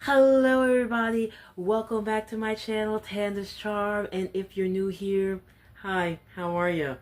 Hello everybody, welcome back to my channel, Tanda's Charm, and if you're new here, hi, how are you?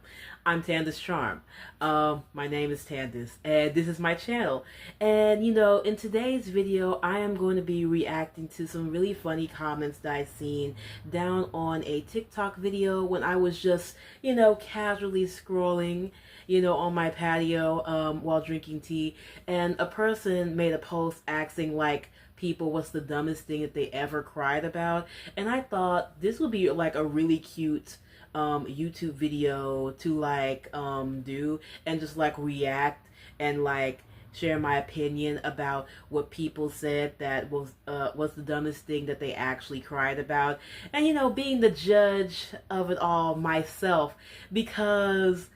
I'm Tanda's Charm. My name is Tandis, and this is my channel. And in today's video, I am going to be reacting to some really funny comments that I've seen down on a TikTok video when I was just, casually scrolling, on my patio while drinking tea, and a person made a post asking like people what's the dumbest thing that they ever cried about, and I thought this would be like a really cute YouTube video to do and just like react and like share my opinion about what people said that was the dumbest thing that they actually cried about, and being the judge of it all myself, because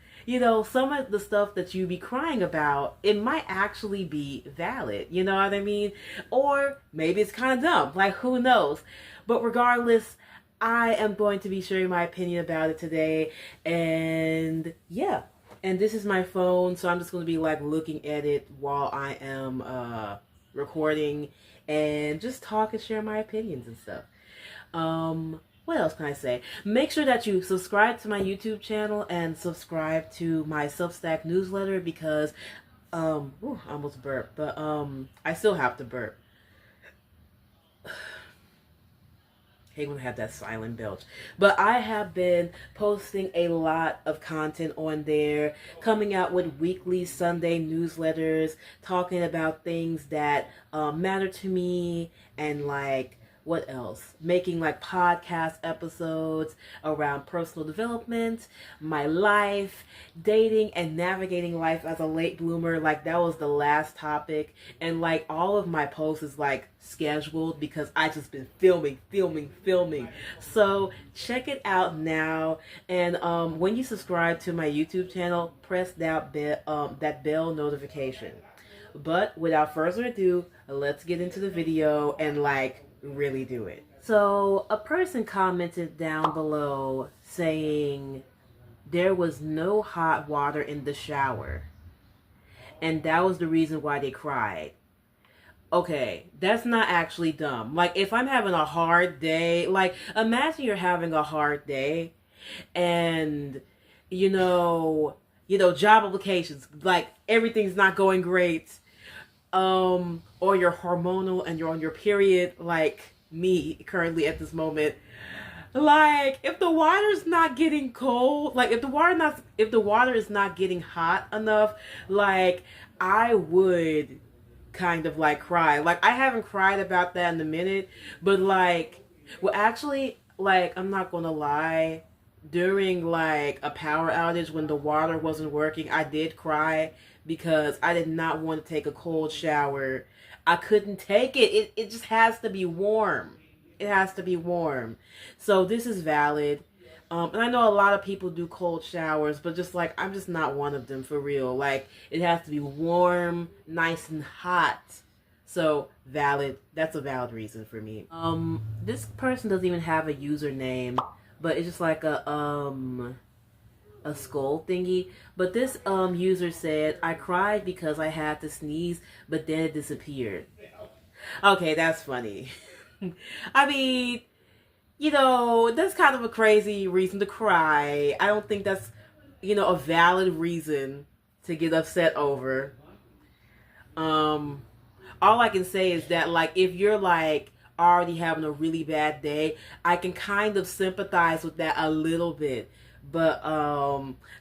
some of the stuff that you be crying about, it might actually be valid. You know what I mean? Or maybe it's kind of dumb. Like, who knows? But regardless, I am going to be sharing my opinion about it today. And yeah. And this is my phone, so I'm just going to be like looking at it while I am recording and just talk and share my opinions and stuff. What else can I say? Make sure that you subscribe to my YouTube channel and subscribe to my Substack newsletter because, ooh, I almost burped, but, I still have to burp. Hate when I have that silent belch. But I have been posting a lot of content on there, coming out with weekly Sunday newsletters, talking about things that matter to me, and like, what else? Making like podcast episodes around personal development, my life, dating, and navigating life as a late bloomer. Like, that was the last topic. And like all of my posts is like scheduled because I just been filming. So check it out now. And when you subscribe to my YouTube channel, press that bell notification. But without further ado, let's get into the video and like really do it. So a person commented down below saying there was no hot water in the shower, and that was the reason why they cried. Okay, that's not actually dumb. Like, if I'm having a hard day, like imagine you're having a hard day and job applications, like everything's not going great, or you're hormonal and you're on your period, like me currently at this moment. Like, if the water's not getting cold, like if the water is not getting hot enough, like I would kind of like cry. Like, I haven't cried about that in a minute, but like, well, actually, like, I'm not gonna lie, during like a power outage when the water wasn't working, I did cry because I did not want to take a cold shower. I couldn't take it. It just has to be warm. It has to be warm. So this is valid. And I know a lot of people do cold showers, but just like, I'm just not one of them for real. Like, it has to be warm, nice and hot. So valid. That's a valid reason for me. This person doesn't even have a username, but it's just like a skull thingy. But this user said, I cried because I had to sneeze, but then it disappeared. Okay, that's funny. I mean, that's kind of a crazy reason to cry. I don't think that's, a valid reason to get upset over. All I can say is that, like, if you're like already having a really bad day, I can kind of sympathize with that a little bit. But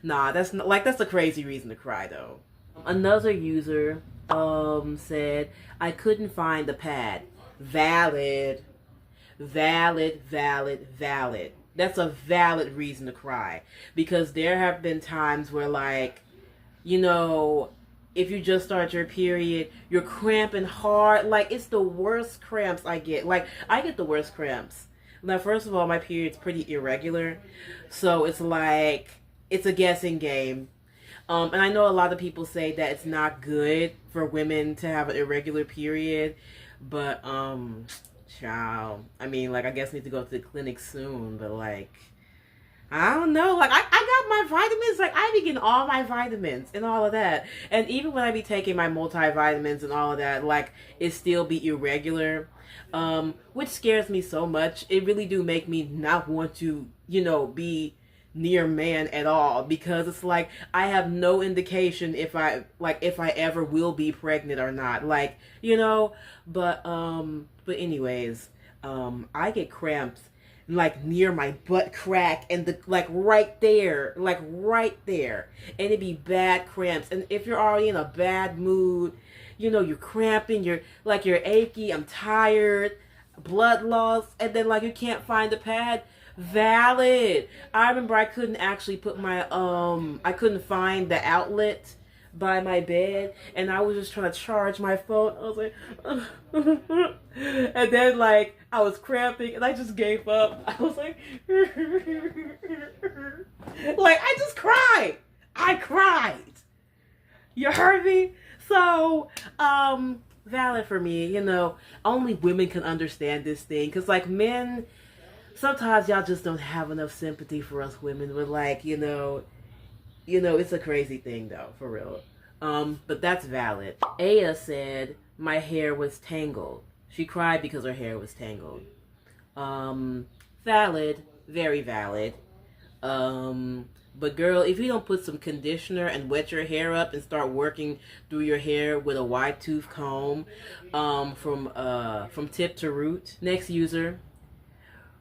nah, that's a crazy reason to cry though. Another user said, I couldn't find the pad. Valid. That's a valid reason to cry, because there have been times where, like, if you just start your period, you're cramping hard. Like, it's the worst cramps I get. Like, I get the worst cramps. Now, first of all, my period's pretty irregular, so it's like, it's a guessing game. And I know a lot of people say that it's not good for women to have an irregular period, but child, I mean, like, I guess I need to go to the clinic soon, but like, I don't know. Like I got my vitamins. Like I be getting all my vitamins and all of that. And even when I be taking my multivitamins and all of that, like it still be irregular. Which scares me so much. It really do make me not want to, be near man at all, because it's like I have no indication if I ever will be pregnant or not. Like, but anyways, I get cramps like near my butt crack and the right there, and it'd be bad cramps. And if you're already in a bad mood, you're cramping, you're achy, I'm tired, blood loss, and then like you can't find the pad. Valid. I remember I couldn't actually put my I couldn't find the outlet by my bed, and I was just trying to charge my phone. I was like and then like I was cramping and I just gave up. I was like I just cried. I cried. You heard me? So, valid for me, only women can understand this thing, because like men, sometimes y'all just don't have enough sympathy for us women. But like, it's a crazy thing though, for real. But that's valid. Aya said my hair was tangled. She cried because her hair was tangled. Valid, very valid. But girl, if you don't put some conditioner and wet your hair up and start working through your hair with a wide tooth comb, from tip to root. Next user,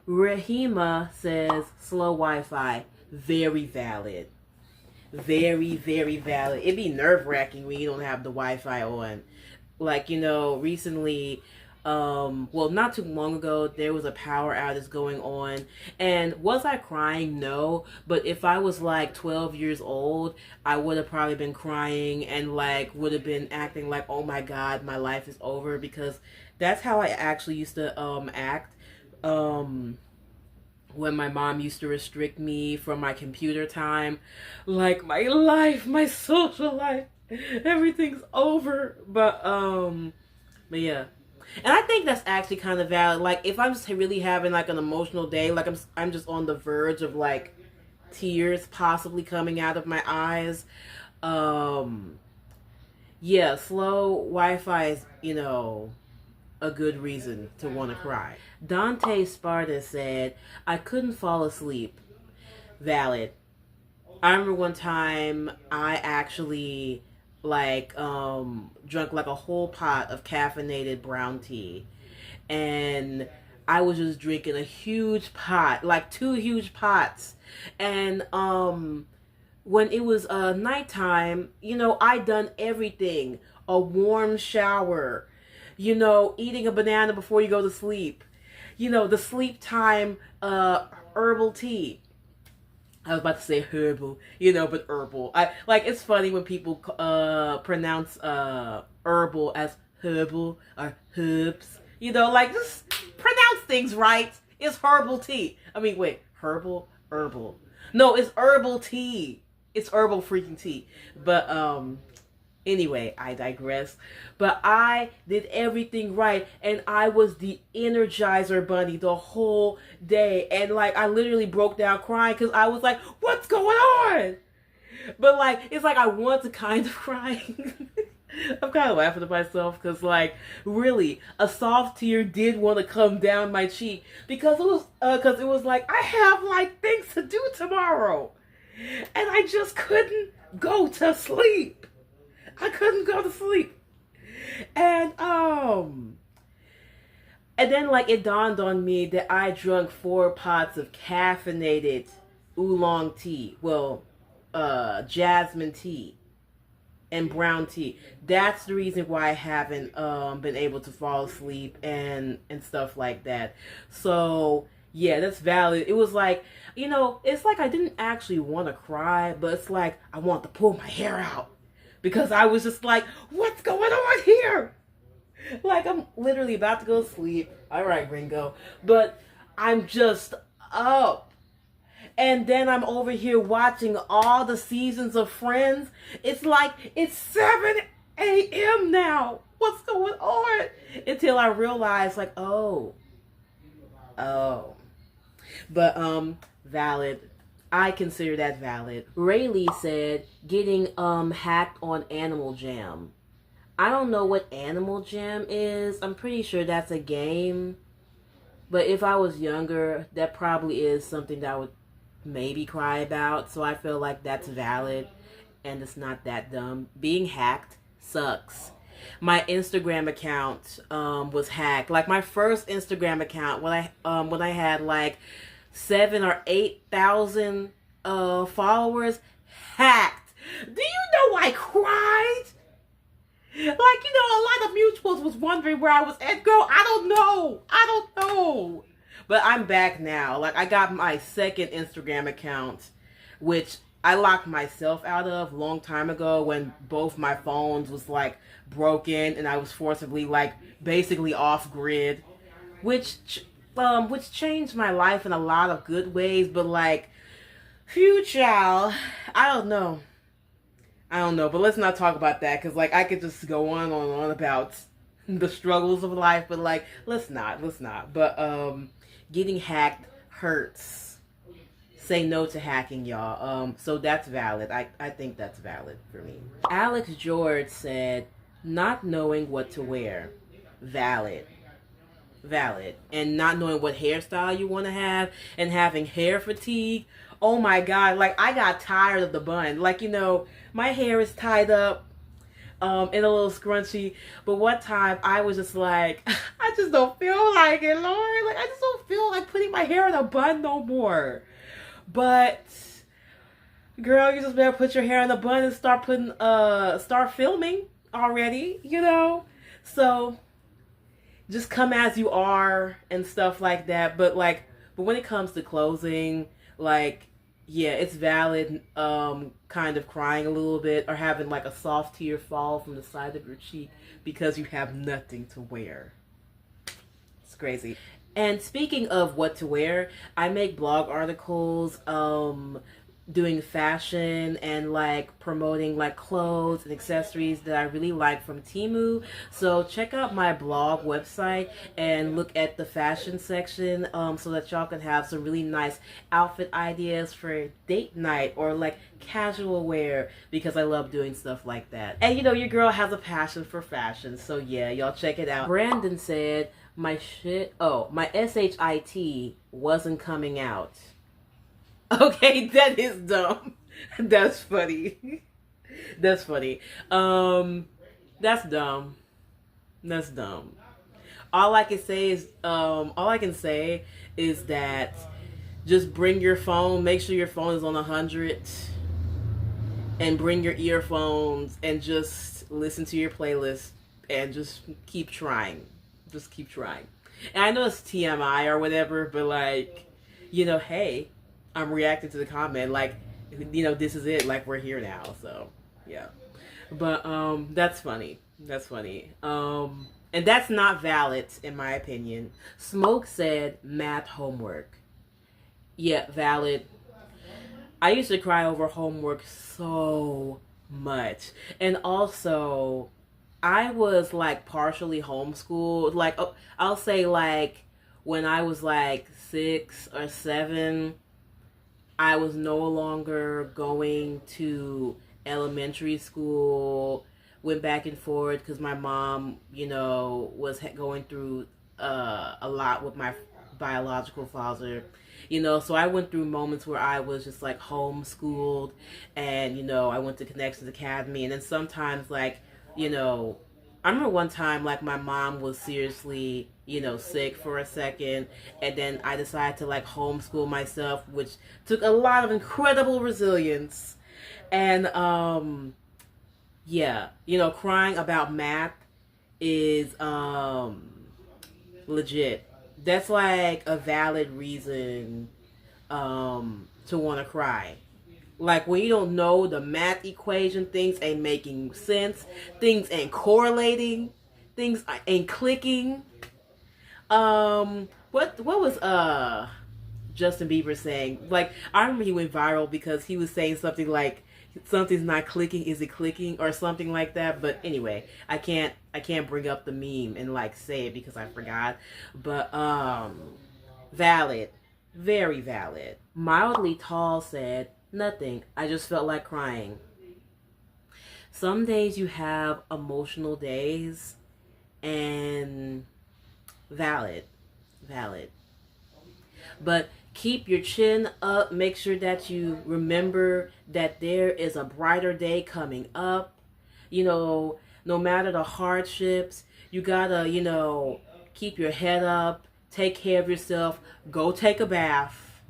Rahima says slow Wi-Fi. Very valid. Very, very valid. It'd be nerve-wracking when you don't have the Wi-Fi on. Like, recently, not too long ago, there was a power outage going on. And was I crying? No. But if I was like 12 years old, I would have probably been crying and like would have been acting like, oh my God, my life is over. Because that's how I actually used to act. When my mom used to restrict me from my computer time, like my life, my social life, everything's over. But yeah. And I think that's actually kind of valid. Like if I'm just really having like an emotional day, like I'm just on the verge of like tears possibly coming out of my eyes. Yeah, slow Wi-Fi is, a good reason to want to cry. Dante Sparta said, I couldn't fall asleep. Valid. I remember one time I actually drunk like a whole pot of caffeinated brown tea, and I was just drinking a huge pot, like 2 huge pots. And when it was nighttime, I done everything. A warm shower, eating a banana before you go to sleep, the sleep time herbal tea. I was about to say herbal, but herbal. It's funny when people pronounce herbal as herbal or herbs. Just pronounce things right. It's herbal tea. I mean, wait, herbal. No, it's herbal tea. It's herbal freaking tea. But anyway, I digress. But I did everything right, and I was the Energizer Bunny the whole day. And I literally broke down crying because I was like, what's going on? But it's I want to kind of cry. I'm kind of laughing at myself because really, a soft tear did want to come down my cheek because it was I have things to do tomorrow, and I just couldn't go to sleep. I couldn't go to sleep. And then it dawned on me that I drank 4 pots of caffeinated oolong tea. Well, jasmine tea and brown tea. That's the reason why I haven't been able to fall asleep and stuff like that. So yeah, that's valid. It was it's I didn't actually want to cry, but it's I want to pull my hair out. Because I was just what's going on here? I'm literally about to go to sleep. All right, Ringo. But I'm just up. And then I'm over here watching all the seasons of Friends. It's it's 7 a.m. now. What's going on? Until I realize, oh. But, valid. I consider that valid. Rayleigh said getting hacked on Animal Jam. I don't know what Animal Jam is. I'm pretty sure that's a game. But if I was younger, that probably is something that I would maybe cry about. So I feel like that's valid and it's not that dumb. Being hacked sucks. My Instagram account was hacked. Like my first Instagram account when I had like 7 or 8 thousand followers, hacked. Do you know I cried? Like, a lot of mutuals was wondering where I was at. Girl, I don't know. But I'm back now. Like, I got my second Instagram account, which I locked myself out of a long time ago when both my phones was, like, broken and I was forcibly, like, basically off grid, which changed my life in a lot of good ways, but, like, phew, child, I don't know, but let's not talk about that, because, like, I could just go on and on about the struggles of life, but, like, let's not, but, getting hacked hurts. Say no to hacking, y'all. So that's valid. I think that's valid for me. Alex George said, not knowing what to wear. Valid. And not knowing what hairstyle you want to have and having hair fatigue. Oh my God. Like, I got tired of the bun. Like, my hair is tied up in a little scrunchy. But one time I was just like, I just don't feel like it, Lord. Like, I just don't feel like putting my hair in a bun no more. But girl, you just better put your hair in a bun and start filming already, So just come as you are and stuff like that. But when it comes to closing, like, yeah, it's valid, kind of crying a little bit or having like a soft tear fall from the side of your cheek because you have nothing to wear. It's crazy. And speaking of what to wear, I make blog articles, doing fashion and like promoting like clothes and accessories that I really like from Temu. So check out my blog website and look at the fashion section, so that y'all can have some really nice outfit ideas for date night or like casual wear, because I love doing stuff like that. And your girl has a passion for fashion, so yeah, y'all check it out. Brandon said, my shit wasn't coming out. Okay, that is dumb. That's funny. That's funny. That's dumb. All I can say is that just bring your phone, make sure your phone is on 100, and bring your earphones and just listen to your playlist and just keep trying. And I know it's TMI or whatever, but like, hey, I'm reacting to the comment, like, this is it, like, we're here now, so, yeah. But, that's funny. And that's not valid, in my opinion. Smoke said math homework. Yeah, valid. I used to cry over homework so much. And also, I was, like, partially homeschooled. Like, I'll say, like, when I was, like, 6 or 7... I was no longer going to elementary school, went back and forth because my mom, was going through a lot with my biological father, so I went through moments where I was just like homeschooled and, I went to Connections Academy, and then sometimes like, I remember one time, like, my mom was seriously, sick for a second, and then I decided to, like, homeschool myself, which took a lot of incredible resilience, and, yeah, crying about math is, legit. That's, like, a valid reason, to want to cry. Like, when you don't know the math equation, things ain't making sense, things ain't correlating, things ain't clicking. What was Justin Bieber saying? Like, I remember he went viral because he was saying something like, something's not clicking, is it clicking, or something like that. But anyway, I can't bring up the meme and like say it because I forgot. But valid. Very valid. Mildly Tall said, nothing. I just felt like crying. Some days you have emotional days, and valid. Valid. But keep your chin up. Make sure that you remember that there is a brighter day coming up. You know, no matter the hardships, you gotta, keep your head up, take care of yourself, go take a bath.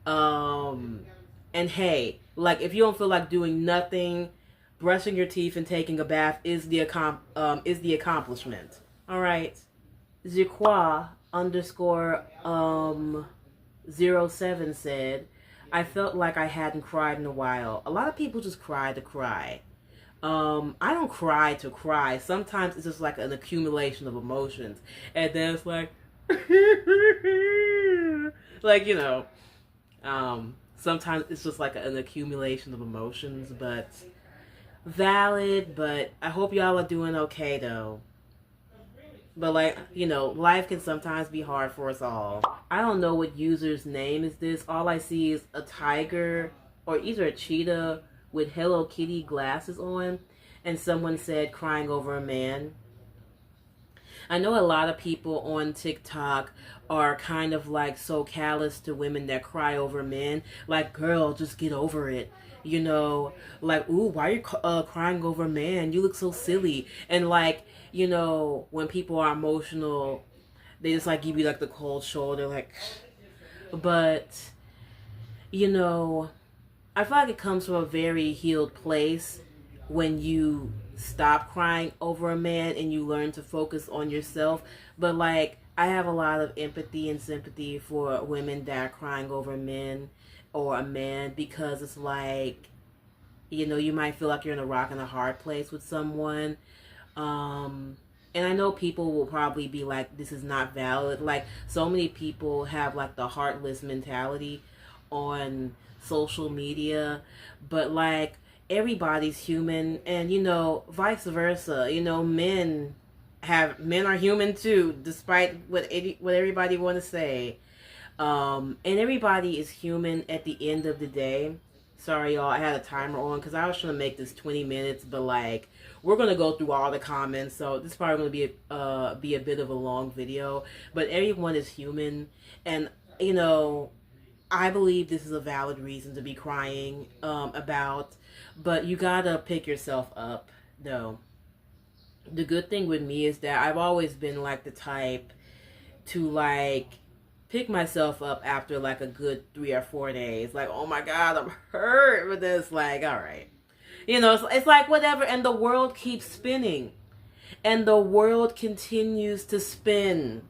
Um, and hey, like if you don't feel like doing nothing, brushing your teeth and taking a bath is the accomplishment. All right. Ziqua underscore 07 said, I felt like I hadn't cried in a while. A lot of people just cry to cry. I don't cry to cry. Sometimes it's just like an accumulation of emotions. And then it's like, like, sometimes it's just like an accumulation of emotions, but valid. But I hope y'all are doing okay though. But like, life can sometimes be hard for us all. I don't know what user's name is this. All I see is a tiger or either a cheetah with Hello Kitty glasses on, and someone said crying over a man. I know a lot of people on TikTok are kind of like so callous to women that cry over men. Like, girl, just get over it. Like, ooh, why are you crying over a man? You look so silly. And like, when people are emotional, they just like give you like the cold shoulder, like, but, I feel like it comes from a very healed place when you stop crying over a man and you learn to focus on yourself. But like, I have a lot of empathy and sympathy for women that are crying over men or a man, because it's like, you might feel like you're in a rock and a hard place with someone. And I know people will probably be like, this is not valid. Like, so many people have like the heartless mentality on social media, but like, everybody's human, and vice versa. Men are human too, despite what everybody want to say. And everybody is human at the end of the day. Sorry, y'all, I had a timer on because I was trying to make this 20 minutes, but like, we're gonna go through all the comments, so this is probably gonna be a bit of a long video. But everyone is human, and I believe this is a valid reason to be crying about, but you gotta pick yourself up, though. The good thing with me is that I've always been like the type to like pick myself up after like a good 3 or 4 days. Like, oh my God, I'm hurt with this. Like, all right. It's like whatever, and the world keeps spinning. And the world continues to spin.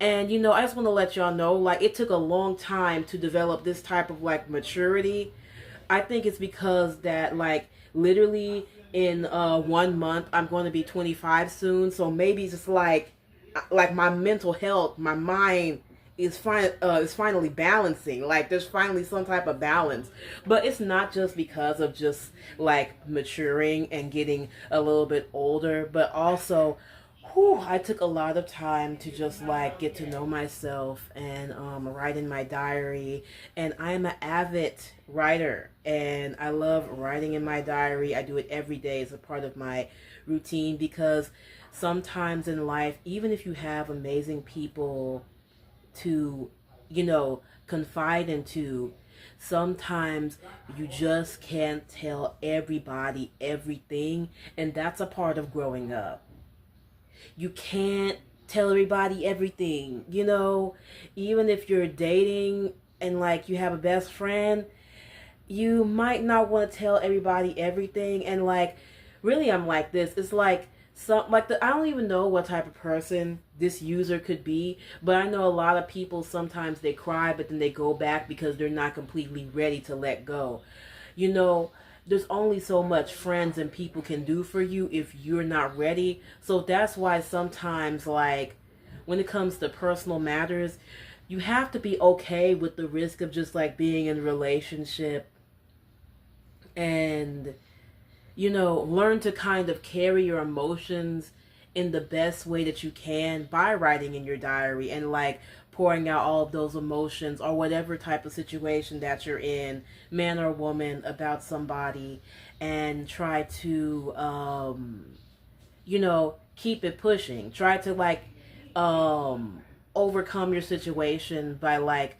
And, I just want to let y'all know, like, it took a long time to develop this type of, like, maturity. I think it's because that, like, literally in 1 month, I'm going to be 25 soon. So maybe it's just like my mental health, my mind is finally balancing. Like, there's finally some type of balance. But it's not just because of just, like, maturing and getting a little bit older, but also, I took a lot of time to just like get to know myself and write in my diary. And I'm an avid writer, and I love writing in my diary. I do it every day as a part of my routine, because sometimes in life, even if you have amazing people to, confide into, sometimes you just can't tell everybody everything, and that's a part of growing up. You can't tell everybody everything, even if you're dating and like you have a best friend, you might not want to tell everybody everything. And like, really, I'm like this. It's like, I don't even know what type of person this user could be, but I know a lot of people, sometimes they cry, but then they go back because they're not completely ready to let go. There's only so much friends and people can do for you if you're not ready. So that's why sometimes, like, when it comes to personal matters, you have to be okay with the risk of just like being in a relationship, and learn to kind of carry your emotions in the best way that you can by writing in your diary and like pouring out all of those emotions or whatever type of situation that you're in, man or woman, about somebody, and try to keep it pushing. Try to overcome your situation by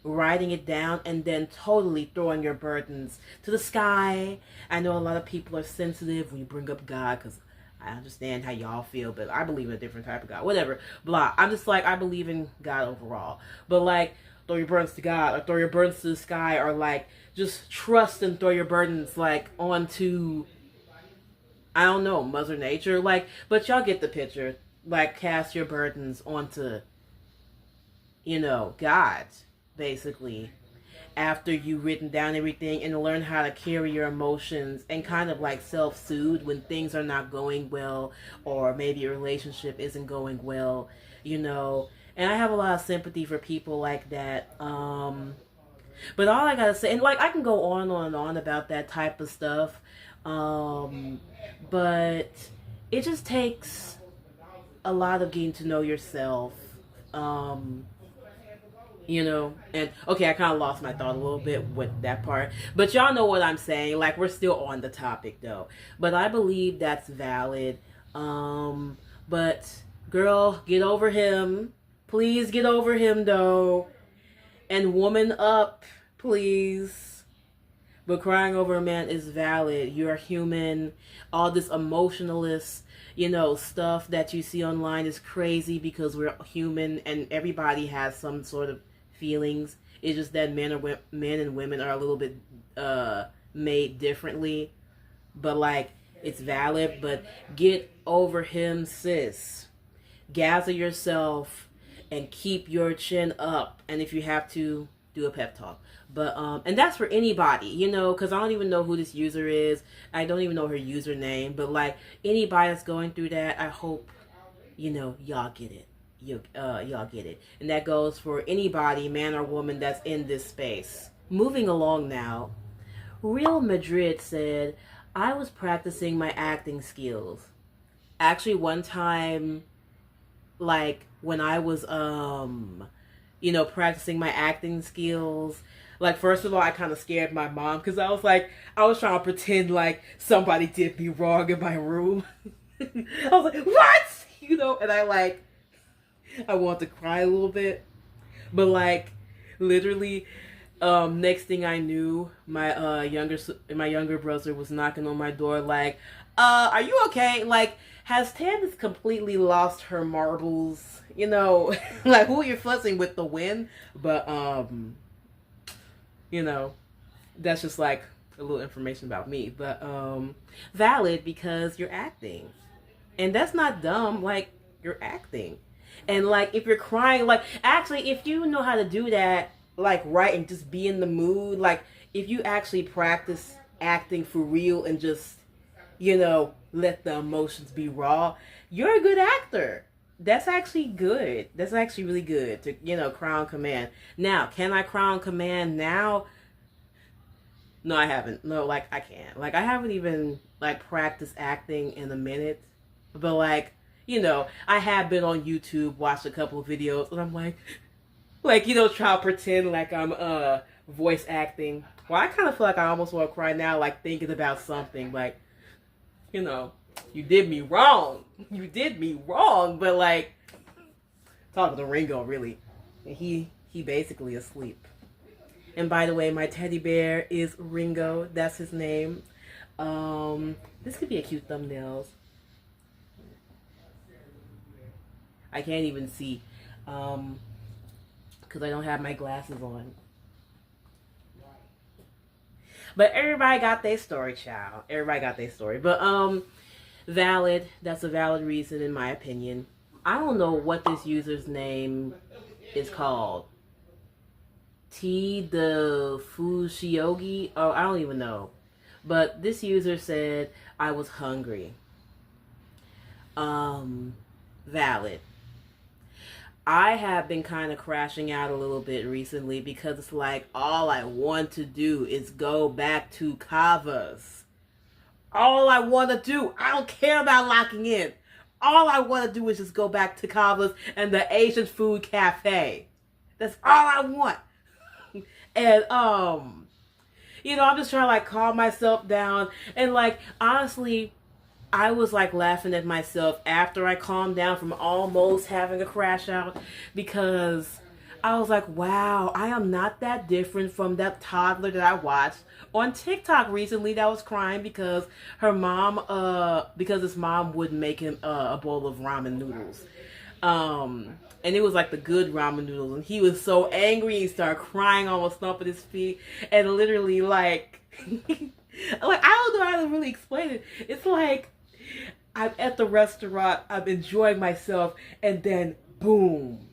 writing it down and then totally throwing your burdens to the sky. I know a lot of people are sensitive when you bring up God, because I understand how y'all feel, but I believe in a different type of God. Whatever, blah. I'm just I believe in God overall. But throw your burdens to God, or throw your burdens to the sky, or just trust and throw your burdens onto, I don't know, Mother Nature. But y'all get the picture. Cast your burdens onto, God, basically, after you've written down everything, and learn how to carry your emotions and kind of self-soothe when things are not going well, or maybe your relationship isn't going well, And I have a lot of sympathy for people like that. But all I gotta say, and I can go on and on about that type of stuff, but it just takes a lot of getting to know yourself. And okay, I kind of lost my thought a little bit with that part, but y'all know what I'm saying. We're still on the topic though, but I believe that's valid. But girl, get over him. Please get over him though, and woman up, please. But crying over a man is valid. You're human. All this emotionalist, stuff that you see online is crazy, because we're human and everybody has some sort of feelings. It's just that men and women are a little bit made differently. But it's valid. But get over him, sis. Gather yourself and keep your chin up. And if you have to, do a pep talk. But and that's for anybody, because I don't even know who this user is. I don't even know her username. But anybody that's going through that, I hope y'all get it. Y'all get it. And that goes for anybody, man or woman, that's in this space. Moving along now. Real Madrid said, I was practicing my acting skills. Actually, one time, when I was practicing my acting skills, first of all, I kind of scared my mom, because I was trying to pretend somebody did me wrong in my room. I was like, what? And I wanted to cry a little bit. But literally, next thing I knew, my younger brother was knocking on my door are you okay? Has Candace completely lost her marbles? Who you're fussing with, the wind? But that's just a little information about me. But valid, because you're acting. And that's not dumb. You're acting. And if you're crying, actually, if you know how to do that, right, and just be in the mood, if you actually practice acting for real and just, let the emotions be raw, you're a good actor. That's actually good. That's actually really good to, cry on command. Now, can I cry on command now? No, I haven't. No, I can't. I haven't even, practiced acting in a minute. But, I have been on YouTube, watched a couple of videos, and I'm try to pretend I'm, voice acting. Well, I kind of feel I almost want to cry now, thinking about something, you did me wrong. You did me wrong. But talking to Ringo, really. And he basically asleep. And by the way, my teddy bear is Ringo. That's his name. This could be a cute thumbnail. I can't even see. Because I don't have my glasses on. But everybody got their story, child. Everybody got their story. But, valid. That's a valid reason, in my opinion. I don't know what this user's name is called. the Fushiogi. Oh, I don't even know. But this user said I was hungry. Valid. I have been kind of crashing out a little bit recently because it's like all I want to do is go back to Kava's. All I want to do. I don't care about locking in. All I want to do is just go back to Kava's and the Asian food cafe. That's all I want. And I'm just trying to like calm myself down. And like honestly, I was like laughing at myself after I calmed down from almost having a crash out, because I was like, wow, I am not that different from that toddler that I watched on TikTok recently that was crying because because his mom wouldn't make him a bowl of ramen noodles. And it was like the good ramen noodles, and he was so angry, he started crying, almost stomping his feet, and literally like, like I don't know how to really explain it. It's like I'm at the restaurant, I'm enjoying myself, and then boom,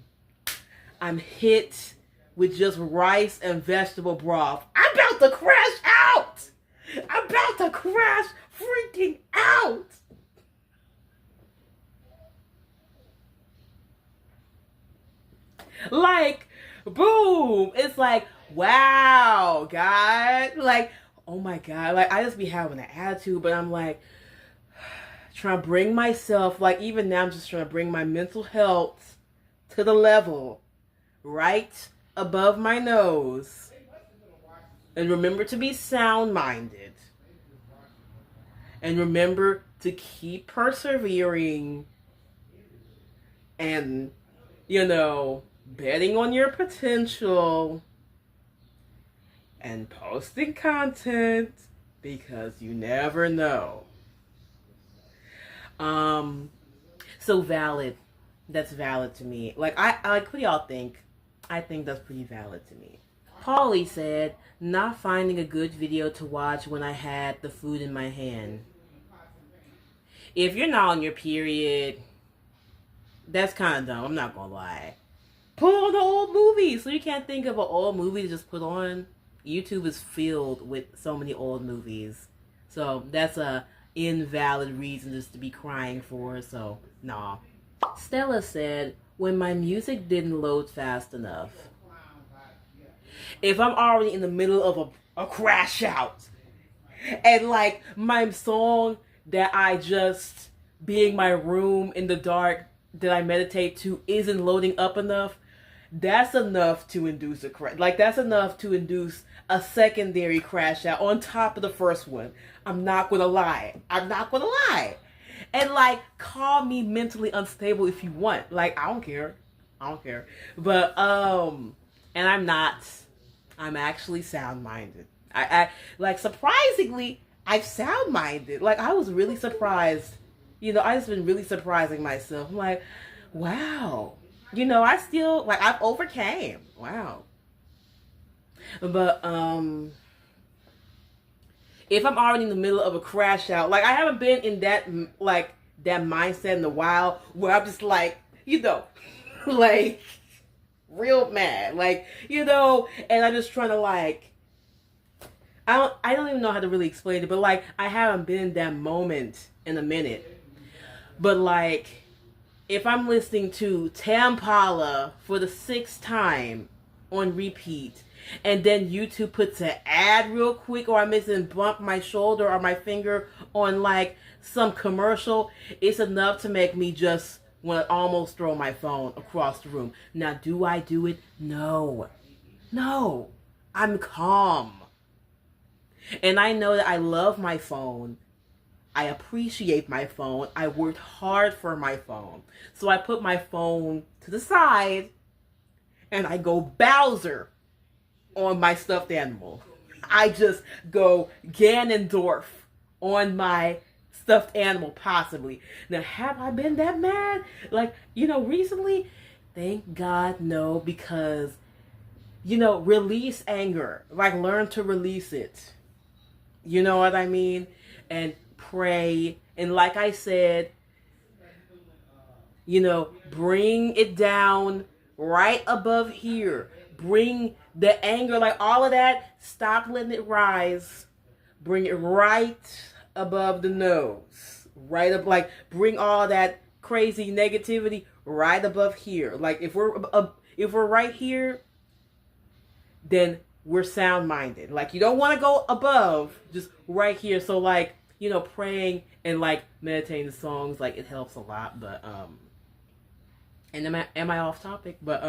I'm hit with just rice and vegetable broth. I'm about to crash out. I'm about to crash freaking out. Like, boom. It's like, wow, God. Like, oh my God. Like, I just be having an attitude, but I'm like, trying to bring myself, like, even now, I'm just trying to bring my mental health to the level right above my nose. And remember to be sound-minded. And remember to keep persevering and, betting on your potential and posting content, because you never know. So valid. That's valid to me. Like, I like, what do y'all think? I think that's pretty valid to me. Paulie said, not finding a good video to watch when I had the food in my hand. If you're not on your period, that's kind of dumb. I'm not gonna lie. Put on the old movies. So you can't think of an old movie to just put on. YouTube is filled with so many old movies. So that's a invalid reason just to be crying for. So, nah. Stella said, when my music didn't load fast enough. If I'm already in the middle of a crash out, and like my song that I just being my room in the dark that I meditate to isn't loading up enough, that's enough to induce a crash. Like, that's enough to induce a secondary crash out on top of the first one. I'm not gonna lie. And like, call me mentally unstable if you want. Like, I don't care. But and I'm not. I'm actually sound-minded. I like, surprisingly, I'm sound-minded. Like, I was really surprised. I just been really surprising myself. I'm like, wow. I still, like, I've overcame. Wow. But if I'm already in the middle of a crash out, like, I haven't been in that mindset in a while where I'm just like, like, real mad, like, and I'm just trying to, like, I don't even know how to really explain it, but like, I haven't been in that moment in a minute. But like, if I'm listening to Tampala for the 6th time on repeat, and then YouTube puts an ad real quick, or I miss and bump my shoulder or my finger on like some commercial, it's enough to make me just want to almost throw my phone across the room. Now, do I do it? No. I'm calm. And I know that I love my phone. I appreciate my phone. I worked hard for my phone. So I put my phone to the side and I go Bowser on my stuffed animal. I just go Ganondorf on my stuffed animal, possibly. Now, have I been that mad? Like, recently? Thank God, no, because, release anger. Like, learn to release it. You know what I mean? And pray. And like I said, bring it down right above here. Bring the anger, like all of that, stop letting it rise. Bring it right above the nose. Right up, like, bring all that crazy negativity right above here. Like, if we're right here, then we're sound-minded. Like, you don't want to go above, just right here. So, like, praying and, like, meditating the songs, like, it helps a lot. But, and am I off topic? But,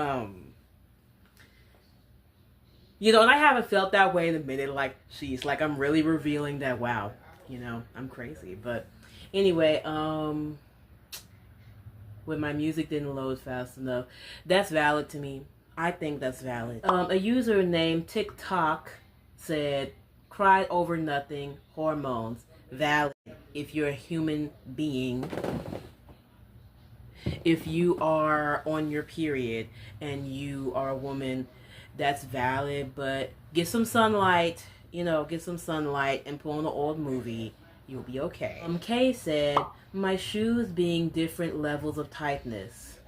And I haven't felt that way in a minute. Like, she's like, I'm really revealing that, wow, I'm crazy. But anyway, when my music didn't load fast enough, that's valid to me. I think that's valid. A user named TikTok said, cried over nothing, hormones, valid. If you're a human being, if you are on your period and you are a woman, that's valid. But get some sunlight, get some sunlight and put on an old movie. You'll be okay. Kay said, my shoes being different levels of tightness.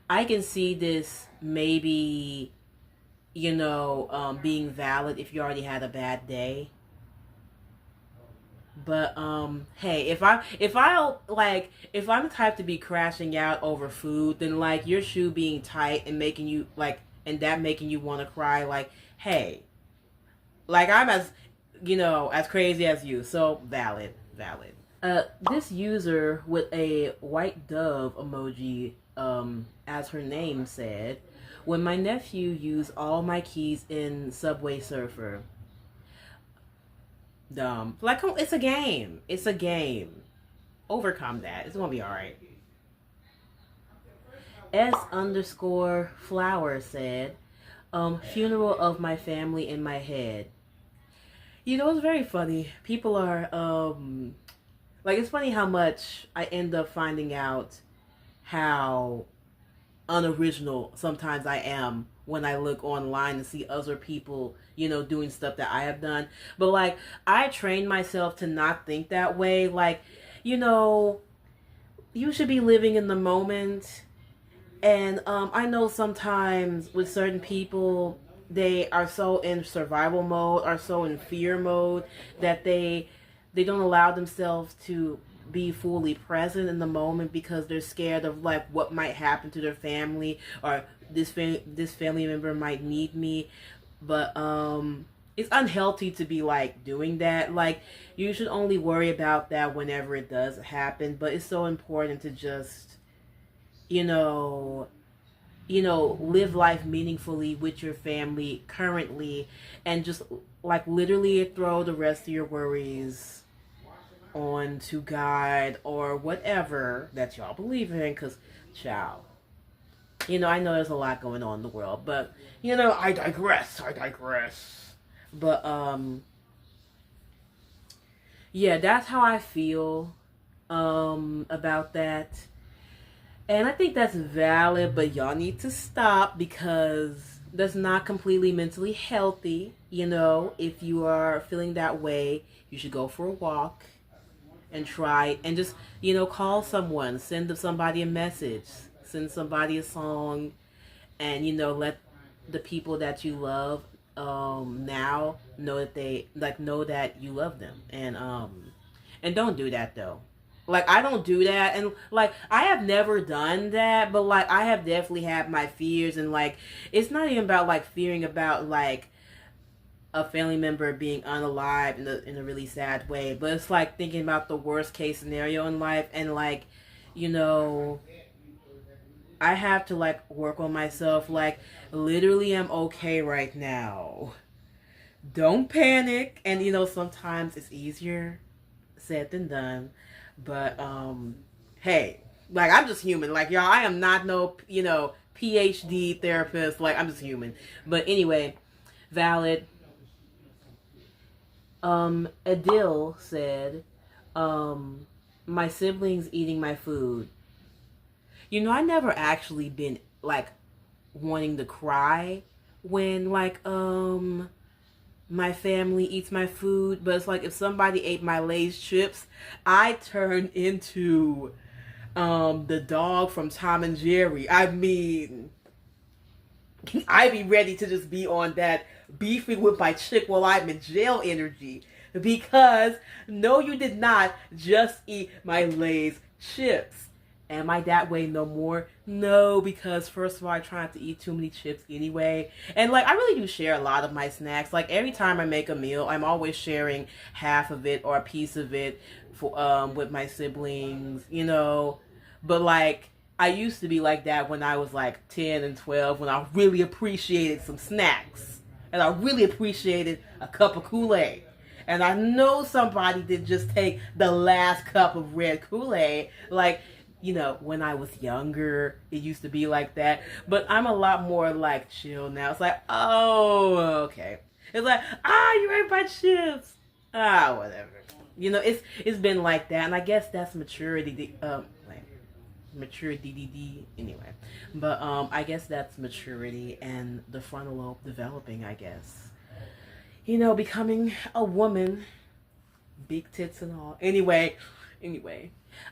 I can see this maybe, being valid if you already had a bad day. But hey, if I'm the type to be crashing out over food, then like your shoe being tight and making you making you want to cry, like, hey, like I'm as crazy as you, so valid. This user with a white dove emoji as her name said, when my nephew used all my keys in Subway Surfer. Dumb. Like, it's a game. It's a game. Overcome that. It's gonna be alright. S_flower said, funeral of my family in my head. It's very funny. People are, it's funny how much I end up finding out how unoriginal sometimes I am when I look online and see other people, doing stuff that I have done. But like, I trained myself to not think that way. Like, you should be living in the moment. And I know sometimes with certain people, they are so in survival mode, are so in fear mode that they don't allow themselves to be fully present in the moment because they're scared of like what might happen to their family, or this family member might need me. But it's unhealthy to be like doing that. Like, you should only worry about that whenever it does happen. But it's so important to just live life meaningfully with your family currently, and just like literally throw the rest of your worries on to God or whatever that y'all believe in, because child, I know there's a lot going on in the world, but I digress. But yeah, that's how I feel about that. And I think that's valid, but y'all need to stop, because that's not completely mentally healthy. If you are feeling that way, you should go for a walk and try and just, call someone, send somebody a message, send somebody a song, and, let the people that you love now know that they know that you love them. And don't do that though. Like, I don't do that, and like I have never done that, but like I have definitely had my fears, and like it's not even about like fearing about like a family member being unalive in a really sad way, but it's like thinking about the worst case scenario in life, and like I have to like work on myself. Like, literally, I'm okay right now. Don't panic. And sometimes it's easier said than done. But hey, like, I'm just human. Like, y'all, I am not no PhD therapist. Like, I'm just human. But anyway, valid. Adil said, my siblings eating my food. I never actually been like wanting to cry when like my family eats my food, but it's like if somebody ate my Lay's chips, I turn into the dog from Tom and Jerry. I mean, I be ready to just be on that beefing with my chick while I'm in jail energy, because no, you did not just eat my Lay's chips. Am I that way no more? No, because first of all, I try not to eat too many chips anyway. And like, I really do share a lot of my snacks. Like, every time I make a meal, I'm always sharing half of it or a piece of it for with my siblings, But like, I used to be like that when I was like 10 and 12, when I really appreciated some snacks. and I really appreciated a cup of Kool-Aid. And I know somebody did just take the last cup of red Kool-Aid. Like, you know, when I was younger, it used to be like that. But I'm a lot more like chill now. It's like, oh, okay. It's like, you ate my chips. Whatever. You know, it's been like that, and I guess that's maturity. Maturity anyway. But I guess that's maturity and the frontal lobe developing, I guess. You know, becoming a woman, big tits and all. Anyway,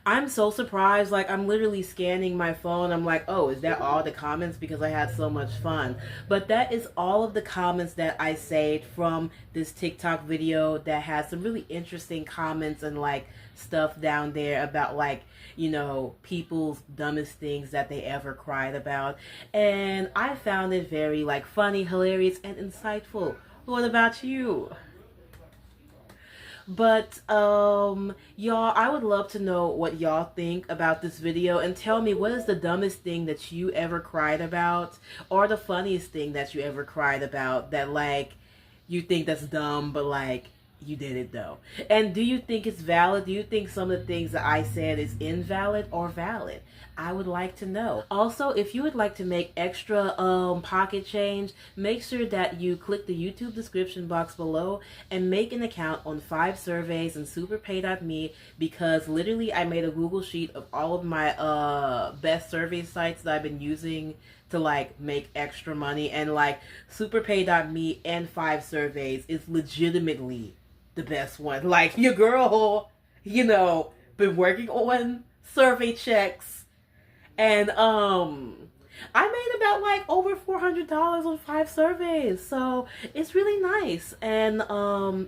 I'm so surprised. Like, I'm literally scanning my phone. I'm like, oh, is that all the comments? Because I had so much fun. But that is all of the comments that I saved from this TikTok video that has some really interesting comments and like stuff down there about like, you know, people's dumbest things that they ever cried about. And I found it very like funny, hilarious, and insightful. What about you? But y'all, I would love to know what y'all think about this video, and tell me, what is the dumbest thing that you ever cried about, or the funniest thing that you ever cried about that like you think that's dumb, but like you did it though. And do you think it's valid? Do you think some of the things that I said is invalid or valid? I would like to know. Also, if you would like to make extra pocket change, make sure that you click the YouTube description box below and make an account on 5 surveys and superpay.me, because literally I made a Google sheet of all of my best survey sites that I've been using to like make extra money, and like superpay.me and 5 surveys is legitimately the best one. Like, your girl, you know, been working on survey checks, and I made about like over $400 on 5 surveys, so it's really nice. And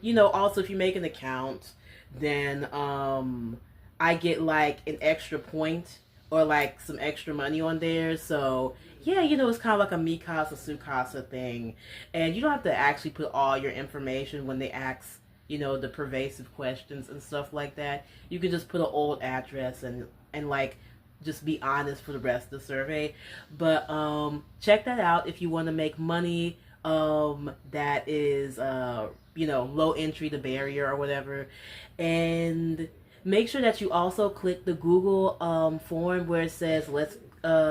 you know, also if you make an account, then I get like an extra point or like some extra money on there. So yeah, you know, it's kind of like a Mi Casa Su Casa thing, and you don't have to actually put all your information when they ask, you know, the pervasive questions and stuff like that. You can just put an old address and like just be honest for the rest of the survey. But check that out if you want to make money that is you know, low entry to barrier or whatever. And make sure that you also click the Google form where it says let's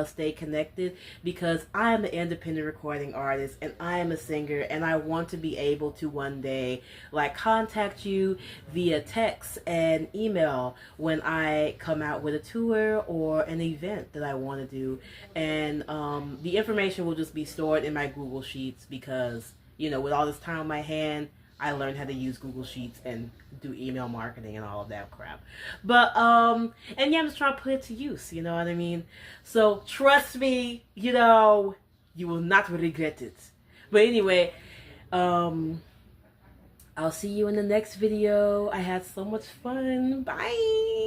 stay connected, because I am an independent recording artist and I am a singer, and I want to be able to one day like contact you via text and email when I come out with a tour or an event that I want to do. And the information will just be stored in my Google Sheets, because, you know, with all this time on my hand, I learned how to use Google Sheets and do email marketing and all of that crap. But, and yeah, I'm just trying to put it to use, you know what I mean? So, trust me, you know, you will not regret it. But anyway, I'll see you in the next video. I had so much fun. Bye!